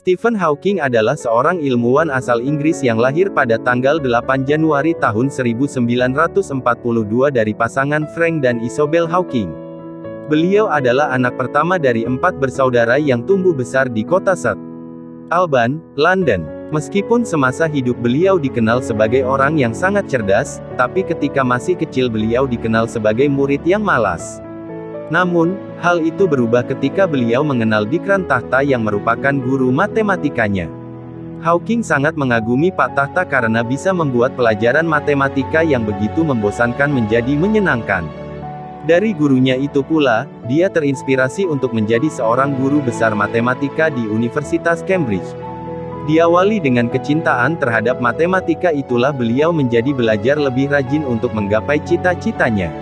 Stephen Hawking adalah seorang ilmuwan asal Inggris yang lahir pada tanggal 8 Januari tahun 1942 dari pasangan Frank dan Isobel Hawking. Beliau adalah anak pertama dari 4 bersaudara yang tumbuh besar di kota St. Alban, London. Meskipun semasa hidup beliau dikenal sebagai orang yang sangat cerdas, tapi ketika masih kecil beliau dikenal sebagai murid yang malas. Namun, hal itu berubah ketika beliau mengenal Dikran Tahta yang merupakan guru matematikanya. Hawking sangat mengagumi Pak Tahta karena bisa membuat pelajaran matematika yang begitu membosankan menjadi menyenangkan. Dari gurunya itu pula, dia terinspirasi untuk menjadi seorang guru besar matematika di Universitas Cambridge. Diawali dengan kecintaan terhadap matematika itulah beliau menjadi belajar lebih rajin untuk menggapai cita-citanya.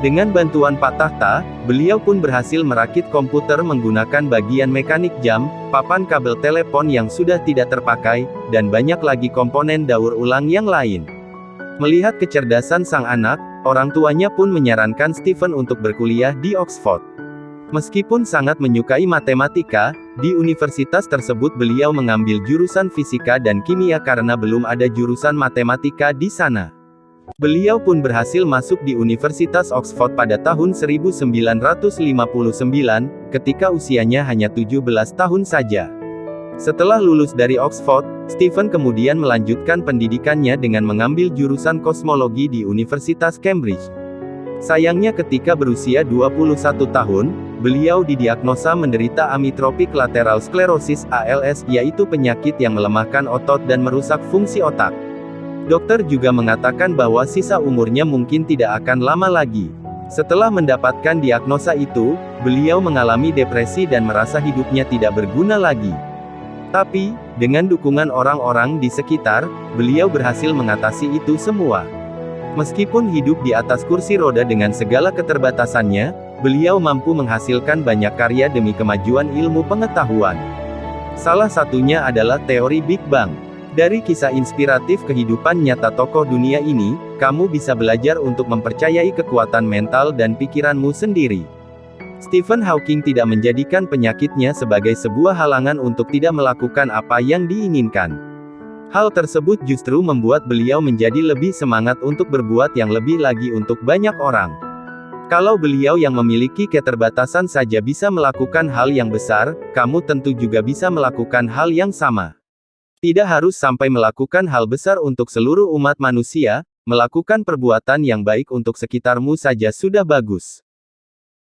Dengan bantuan Pak Tahta, beliau pun berhasil merakit komputer menggunakan bagian mekanik jam, papan kabel telepon yang sudah tidak terpakai, dan banyak lagi komponen daur ulang yang lain. Melihat kecerdasan sang anak, orang tuanya pun menyarankan Stephen untuk berkuliah di Oxford. Meskipun sangat menyukai matematika, di universitas tersebut beliau mengambil jurusan fisika dan kimia karena belum ada jurusan matematika di sana. Beliau pun berhasil masuk di Universitas Oxford pada tahun 1959, ketika usianya hanya 17 tahun saja. Setelah lulus dari Oxford, Stephen kemudian melanjutkan pendidikannya dengan mengambil jurusan kosmologi di Universitas Cambridge. Sayangnya ketika berusia 21 tahun, beliau didiagnosa menderita amyotrophic lateral sclerosis (ALS), yaitu penyakit yang melemahkan otot dan merusak fungsi otak. Dokter juga mengatakan bahwa sisa umurnya mungkin tidak akan lama lagi. Setelah mendapatkan diagnosa itu, beliau mengalami depresi dan merasa hidupnya tidak berguna lagi. Tapi, dengan dukungan orang-orang di sekitar, beliau berhasil mengatasi itu semua. Meskipun hidup di atas kursi roda dengan segala keterbatasannya, beliau mampu menghasilkan banyak karya demi kemajuan ilmu pengetahuan. Salah satunya adalah teori Big Bang. Dari kisah inspiratif kehidupan nyata tokoh dunia ini, kamu bisa belajar untuk mempercayai kekuatan mental dan pikiranmu sendiri. Stephen Hawking tidak menjadikan penyakitnya sebagai sebuah halangan untuk tidak melakukan apa yang diinginkan. Hal tersebut justru membuat beliau menjadi lebih semangat untuk berbuat yang lebih lagi untuk banyak orang. Kalau beliau yang memiliki keterbatasan saja bisa melakukan hal yang besar, kamu tentu juga bisa melakukan hal yang sama. Tidak harus sampai melakukan hal besar untuk seluruh umat manusia, melakukan perbuatan yang baik untuk sekitarmu saja sudah bagus.